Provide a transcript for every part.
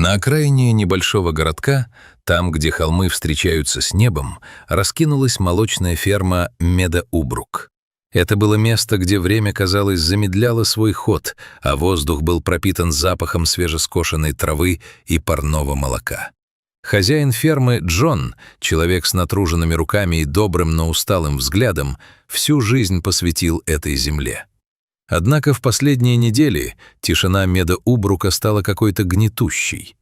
На окраине небольшого городка, там, где холмы встречаются с небом, раскинулась молочная ферма Медоубрук. Это было место, где время, казалось, замедляло свой ход, а воздух был пропитан запахом свежескошенной травы и парного молока. Хозяин фермы Джон, человек с натруженными руками и добрым, но усталым взглядом, всю жизнь посвятил этой земле. Однако в последние недели тишина Медоубрука стала какой-то гнетущей.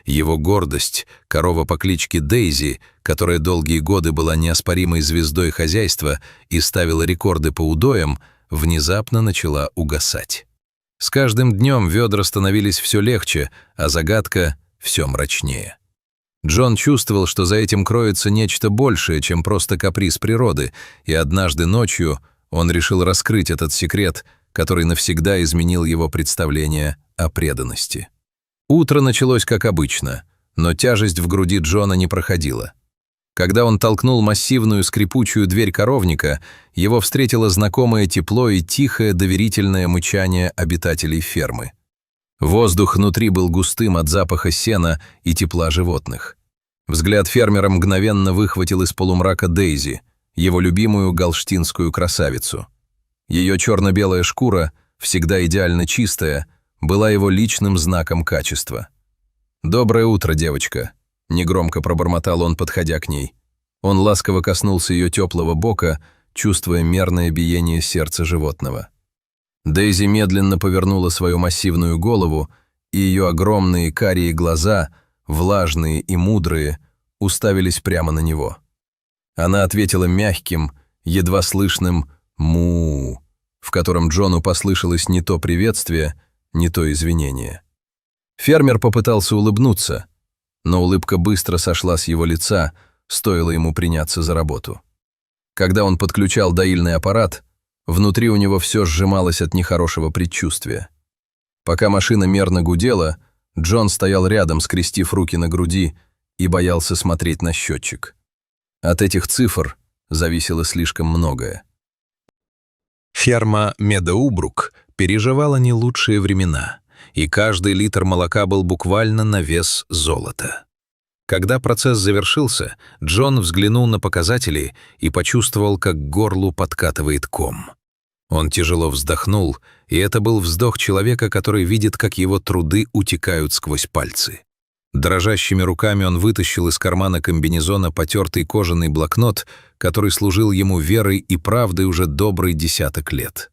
Его гордость, корова по кличке Дейзи, которая долгие годы была неоспоримой звездой хозяйства и ставила рекорды по удоям, внезапно начала угасать. С каждым днем ведра становились все легче, а загадка все мрачнее. Джон чувствовал, что за этим кроется нечто большее, чем просто каприз природы, и однажды ночью он решил раскрыть этот секрет, который навсегда изменил его представление о преданности. Утро началось как обычно, но тяжесть в груди Джона не проходила. Когда он толкнул массивную скрипучую дверь коровника, его встретило знакомое тепло и тихое доверительное мычание обитателей фермы. Воздух внутри был густым от запаха сена и тепла животных. Взгляд фермера мгновенно выхватил из полумрака Дейзи, его любимую галштинскую красавицу. Ее черно-белая шкура, всегда идеально чистая, была его личным знаком качества. «Доброе утро, девочка», — негромко пробормотал он, подходя к ней. Он ласково коснулся ее теплого бока, чувствуя мерное биение сердца животного. Дейзи медленно повернула свою массивную голову, и ее огромные карие глаза, влажные и мудрые, уставились прямо на него. Она ответила мягким, едва слышным «му», в котором Джону послышалось не то приветствие, не то извинение. Фермер попытался улыбнуться, но улыбка быстро сошла с его лица, стоило ему приняться за работу. Когда он подключал доильный аппарат, внутри у него все сжималось от нехорошего предчувствия. Пока машина мерно гудела, Джон стоял рядом, скрестив руки на груди, и боялся смотреть на счетчик. От этих цифр зависело слишком многое. Ферма Медоубрук переживала не лучшие времена, и каждый литр молока был буквально на вес золота. Когда процесс завершился, Джон взглянул на показатели и почувствовал, как к горлу подкатывает ком. Он тяжело вздохнул, и это был вздох человека, который видит, как его труды утекают сквозь пальцы. Дрожащими руками он вытащил из кармана комбинезона потертый кожаный блокнот, который служил ему верой и правдой уже добрый 10 лет.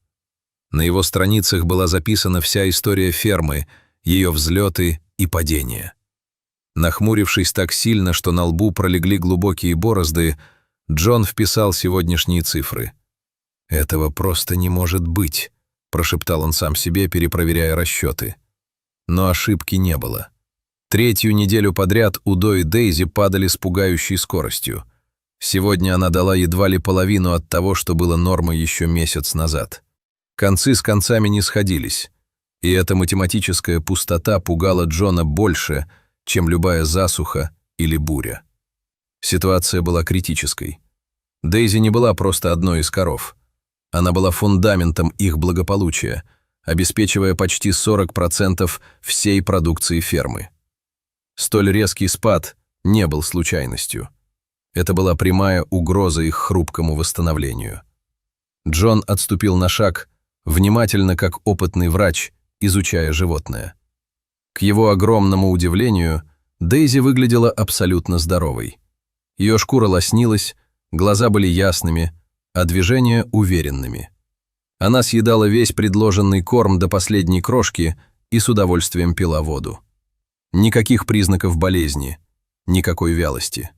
На его страницах была записана вся история фермы, ее взлеты и падения. Нахмурившись так сильно, что на лбу пролегли глубокие борозды, Джон вписал сегодняшние цифры. «Этого просто не может быть», — прошептал он сам себе, перепроверяя расчеты. Но ошибки не было. Третью неделю подряд удои Дейзи падали с пугающей скоростью. Сегодня она дала едва ли половину от того, что было нормой еще месяц назад. Концы с концами не сходились, и эта математическая пустота пугала Джона больше, чем любая засуха или буря. Ситуация была критической. Дейзи не была просто одной из коров. Она была фундаментом их благополучия, обеспечивая почти 40% всей продукции фермы. Столь резкий спад не был случайностью. Это была прямая угроза их хрупкому восстановлению. Джон отступил на шаг, внимательно, как опытный врач, изучая животное. К его огромному удивлению, Дейзи выглядела абсолютно здоровой. Ее шкура лоснилась, глаза были ясными, а движения уверенными. Она съедала весь предложенный корм до последней крошки и с удовольствием пила воду. Никаких признаков болезни, никакой вялости.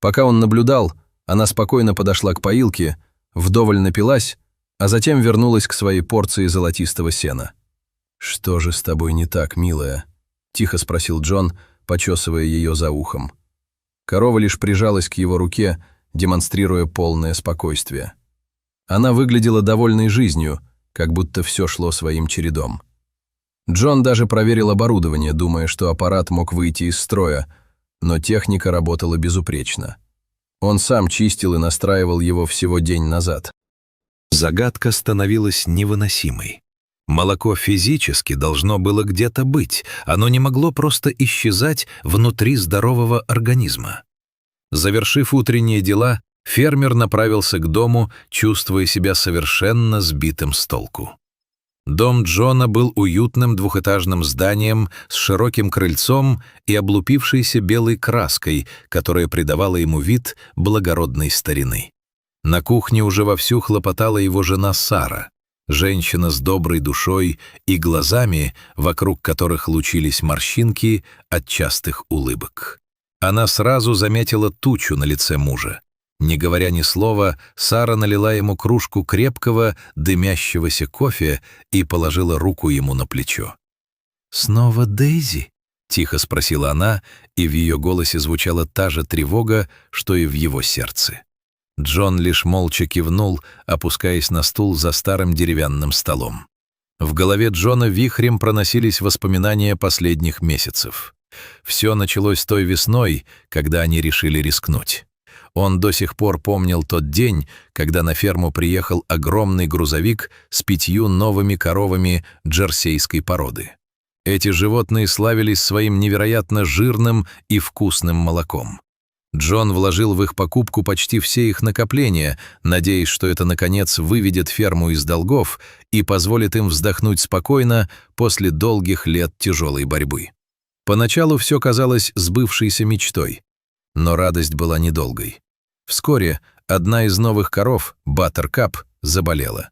Пока он наблюдал, она спокойно подошла к поилке, вдоволь напилась, а затем вернулась к своей порции золотистого сена. «Что же с тобой не так, милая?» — тихо спросил Джон, почесывая ее за ухом. Корова лишь прижалась к его руке, демонстрируя полное спокойствие. Она выглядела довольной жизнью, как будто все шло своим чередом. Джон даже проверил оборудование, думая, что аппарат мог выйти из строя, но техника работала безупречно. Он сам чистил и настраивал его всего день назад. Загадка становилась невыносимой. Молоко физически должно было где-то быть, оно не могло просто исчезать внутри здорового организма. Завершив утренние дела, фермер направился к дому, чувствуя себя совершенно сбитым с толку. Дом Джона был уютным двухэтажным зданием с широким крыльцом и облупившейся белой краской, которая придавала ему вид благородной старины. На кухне уже вовсю хлопотала его жена Сара, женщина с доброй душой и глазами, вокруг которых лучились морщинки от частых улыбок. Она сразу заметила тучу на лице мужа. Не говоря ни слова, Сара налила ему кружку крепкого, дымящегося кофе и положила руку ему на плечо. «Снова Дейзи?» — тихо спросила она, и в ее голосе звучала та же тревога, что и в его сердце. Джон лишь молча кивнул, опускаясь на стул за старым деревянным столом. В голове Джона вихрем проносились воспоминания последних месяцев. Все началось той весной, когда они решили рискнуть. Он до сих пор помнил тот день, когда на ферму приехал огромный грузовик с 5 новыми коровами джерсейской породы. Эти животные славились своим невероятно жирным и вкусным молоком. Джон вложил в их покупку почти все их накопления, надеясь, что это, наконец, выведет ферму из долгов и позволит им вздохнуть спокойно после долгих лет тяжелой борьбы. Поначалу все казалось сбывшейся мечтой, но радость была недолгой. Вскоре одна из новых коров, Баттеркап, заболела.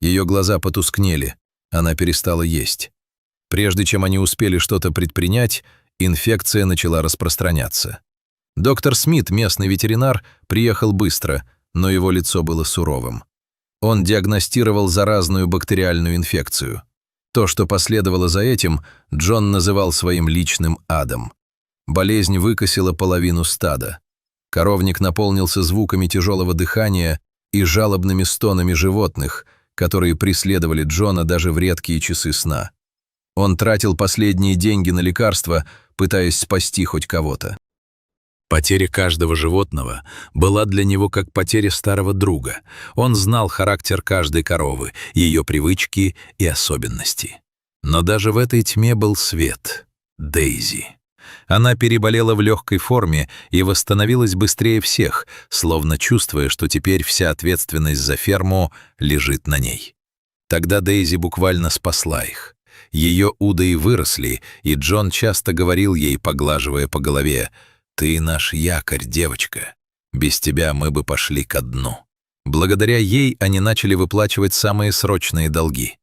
Ее глаза потускнели, она перестала есть. Прежде чем они успели что-то предпринять, инфекция начала распространяться. Доктор Смит, местный ветеринар, приехал быстро, но его лицо было суровым. Он диагностировал заразную бактериальную инфекцию. То, что последовало за этим, Джон называл своим личным адом. Болезнь выкосила половину стада. Коровник наполнился звуками тяжелого дыхания и жалобными стонами животных, которые преследовали Джона даже в редкие часы сна. Он тратил последние деньги на лекарства, пытаясь спасти хоть кого-то. Потеря каждого животного была для него как потеря старого друга. Он знал характер каждой коровы, ее привычки и особенности. Но даже в этой тьме был свет — Дейзи. Она переболела в легкой форме и восстановилась быстрее всех, словно чувствуя, что теперь вся ответственность за ферму лежит на ней. Тогда Дейзи буквально спасла их. Ее удои выросли, и Джон часто говорил ей, поглаживая по голове: «Ты наш якорь, девочка. Без тебя мы бы пошли ко дну». Благодаря ей они начали выплачивать самые срочные долги.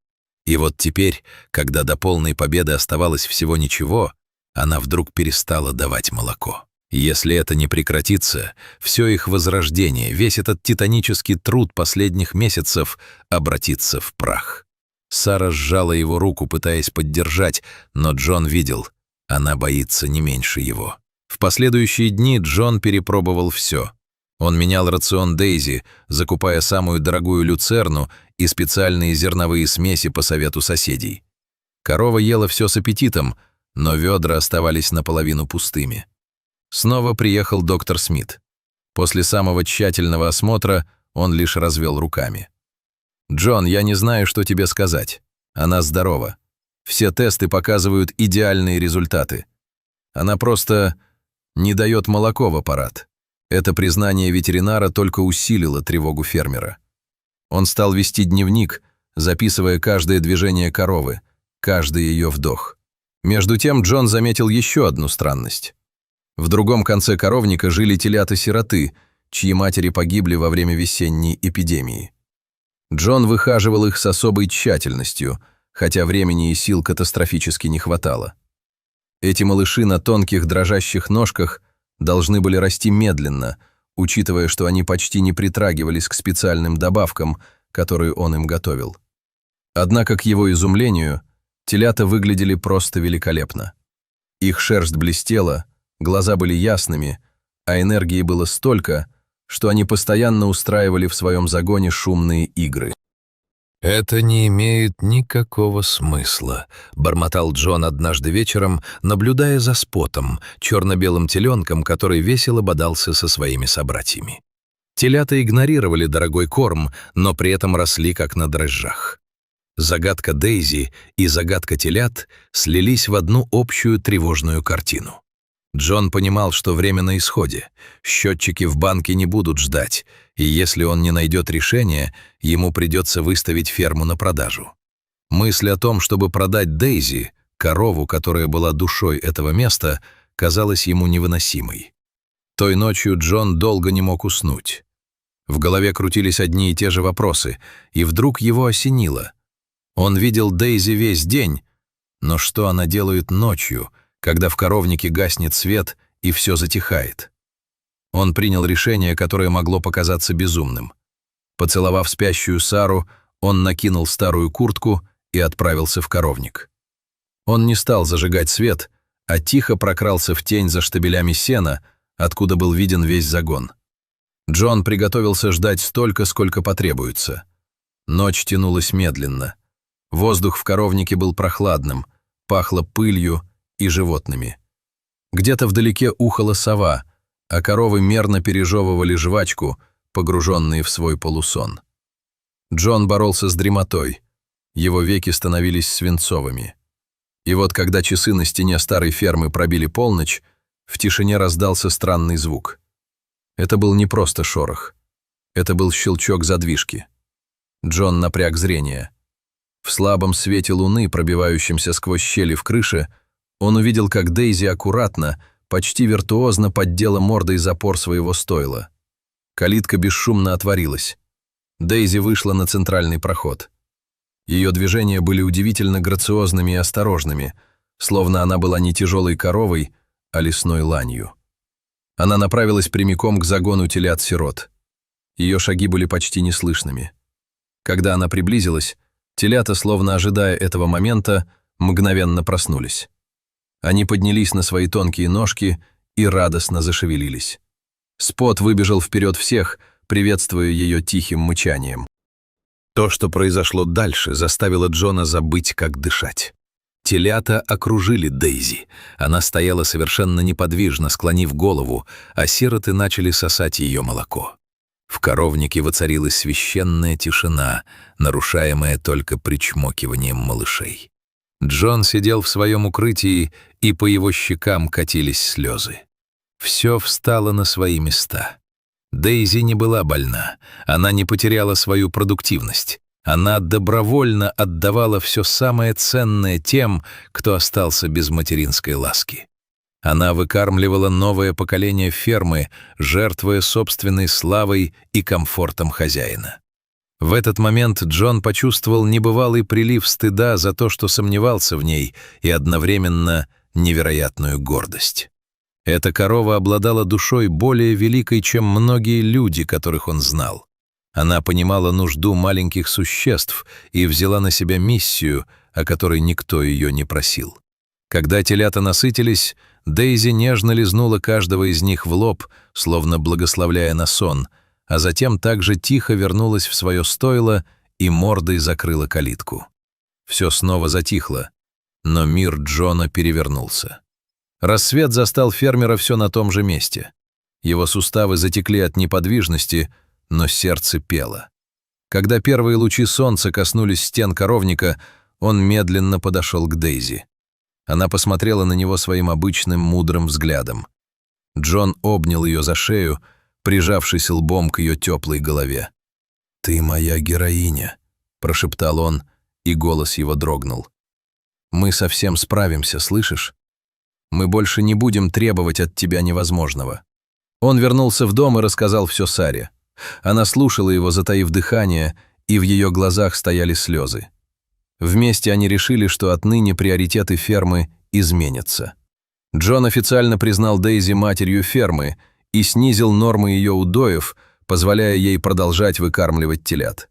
И вот теперь, когда до полной победы оставалось всего ничего, она вдруг перестала давать молоко. Если это не прекратится, все их возрождение, весь этот титанический труд последних месяцев обратится в прах. Сара сжала его руку, пытаясь поддержать, но Джон видел, она боится не меньше его. В последующие дни Джон перепробовал все. Он менял рацион Дейзи, закупая самую дорогую люцерну и специальные зерновые смеси по совету соседей. Корова ела все с аппетитом, но ведра оставались наполовину пустыми. Снова приехал доктор Смит. После самого тщательного осмотра он лишь развел руками. «Джон, я не знаю, что тебе сказать. Она здорова. Все тесты показывают идеальные результаты. Она просто не дает молоко в аппарат». Это признание ветеринара только усилило тревогу фермера. Он стал вести дневник, записывая каждое движение коровы, каждый ее вдох. Между тем Джон заметил еще одну странность. В другом конце коровника жили телята-сироты, чьи матери погибли во время весенней эпидемии. Джон выхаживал их с особой тщательностью, хотя времени и сил катастрофически не хватало. Эти малыши на тонких дрожащих ножках должны были расти медленно, учитывая, что они почти не притрагивались к специальным добавкам, которые он им готовил. Однако, к его изумлению, телята выглядели просто великолепно. Их шерсть блестела, глаза были ясными, а энергии было столько, что они постоянно устраивали в своем загоне шумные игры. «Это не имеет никакого смысла», — бормотал Джон однажды вечером, наблюдая за Спотом, черно-белым теленком, который весело бодался со своими собратьями. Телята игнорировали дорогой корм, но при этом росли как на дрожжах. Загадка Дейзи и загадка телят слились в одну общую тревожную картину. Джон понимал, что время на исходе, счетчики в банке не будут ждать, и если он не найдет решения, ему придется выставить ферму на продажу. Мысль о том, чтобы продать Дейзи, корову, которая была душой этого места, казалась ему невыносимой. Той ночью Джон долго не мог уснуть. В голове крутились одни и те же вопросы, и вдруг его осенило. Он видел Дейзи весь день, но что она делает ночью, когда в коровнике гаснет свет и все затихает? Он принял решение, которое могло показаться безумным. Поцеловав спящую Сару, он накинул старую куртку и отправился в коровник. Он не стал зажигать свет, а тихо прокрался в тень за штабелями сена, откуда был виден весь загон. Джон приготовился ждать столько, сколько потребуется. Ночь тянулась медленно. Воздух в коровнике был прохладным, пахло пылью и животными. Где-то вдалеке ухала сова, а коровы мерно пережевывали жвачку, погруженные в свой полусон. Джон боролся с дремотой. Его веки становились свинцовыми. И вот когда часы на стене старой фермы пробили полночь, в тишине раздался странный звук. Это был не просто шорох. Это был щелчок задвижки. Джон напряг зрение. В слабом свете луны, пробивающемся сквозь щели в крыше, он увидел, как Дейзи аккуратно, почти виртуозно поддела мордой запор своего стойла. Калитка бесшумно отворилась. Дейзи вышла на центральный проход. Ее движения были удивительно грациозными и осторожными, словно она была не тяжелой коровой, а лесной ланью. Она направилась прямиком к загону телят-сирот. Ее шаги были почти неслышными. Когда она приблизилась, телята, словно ожидая этого момента, мгновенно проснулись. Они поднялись на свои тонкие ножки и радостно зашевелились. Спот выбежал вперед всех, приветствуя ее тихим мычанием. То, что произошло дальше, заставило Джона забыть, как дышать. Телята окружили Дейзи. Она стояла совершенно неподвижно, склонив голову, а сироты начали сосать ее молоко. В коровнике воцарилась священная тишина, нарушаемая только причмокиванием малышей. Джон сидел в своем укрытии, и по его щекам катились слезы. Все встало на свои места. Дейзи не была больна, она не потеряла свою продуктивность. Она добровольно отдавала все самое ценное тем, кто остался без материнской ласки. Она выкармливала новое поколение фермы, жертвуя собственной славой и комфортом хозяина. В этот момент Джон почувствовал небывалый прилив стыда за то, что сомневался в ней, и одновременно невероятную гордость. Эта корова обладала душой более великой, чем многие люди, которых он знал. Она понимала нужду маленьких существ и взяла на себя миссию, о которой никто ее не просил. Когда телята насытились, Дейзи нежно лизнула каждого из них в лоб, словно благословляя на сон, а затем также тихо вернулась в свое стойло и мордой закрыла калитку. Все снова затихло, но мир Джона перевернулся. Рассвет застал фермера все на том же месте. Его суставы затекли от неподвижности, но сердце пело. Когда первые лучи солнца коснулись стен коровника, он медленно подошел к Дейзи. Она посмотрела на него своим обычным мудрым взглядом. Джон обнял ее за шею, прижавшись лбом к ее теплой голове. «Ты моя героиня», — прошептал он, и голос его дрогнул. «Мы совсем справимся, слышишь? Мы больше не будем требовать от тебя невозможного». Он вернулся в дом и рассказал все Саре. Она слушала его, затаив дыхание, и в ее глазах стояли слезы. Вместе они решили, что отныне приоритеты фермы изменятся. Джон официально признал Дейзи матерью фермы и снизил нормы ее удоев, позволяя ей продолжать выкармливать телят.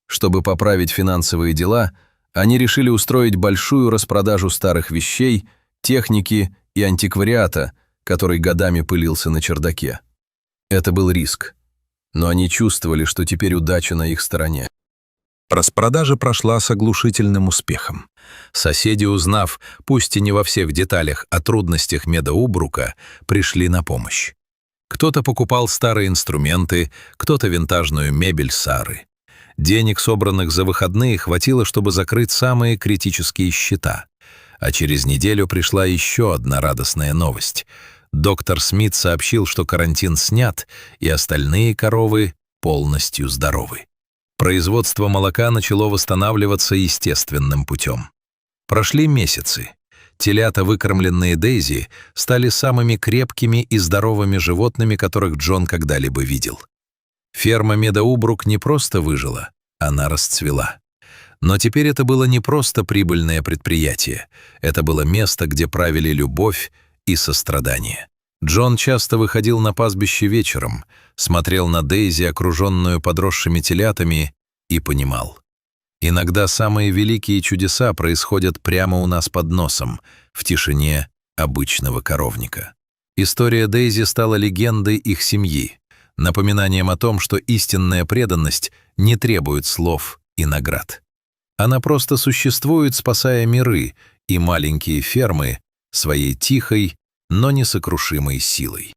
Чтобы поправить финансовые дела, они решили устроить большую распродажу старых вещей, техники и антиквариата, который годами пылился на чердаке. Это был риск. Но они чувствовали, что теперь удача на их стороне. Распродажа прошла с оглушительным успехом. Соседи, узнав, пусть и не во всех деталях, о трудностях Медоубрука, пришли на помощь. Кто-то покупал старые инструменты, кто-то винтажную мебель Сары. Денег, собранных за выходные, хватило, чтобы закрыть самые критические счета. А через неделю пришла еще одна радостная новость. Доктор Смит сообщил, что карантин снят, и остальные коровы полностью здоровы. Производство молока начало восстанавливаться естественным путем. Прошли месяцы. Телята, выкормленные Дейзи, стали самыми крепкими и здоровыми животными, которых Джон когда-либо видел. Ферма Медоубрук не просто выжила, она расцвела. Но теперь это было не просто прибыльное предприятие, это было место, где правили любовь и сострадание. Джон часто выходил на пастбище вечером, смотрел на Дейзи, окруженную подросшими телятами, и понимал. Иногда самые великие чудеса происходят прямо у нас под носом, в тишине обычного коровника. История Дейзи стала легендой их семьи, напоминанием о том, что истинная преданность не требует слов и наград. Она просто существует, спасая миры и маленькие фермы своей тихой, но несокрушимой силой.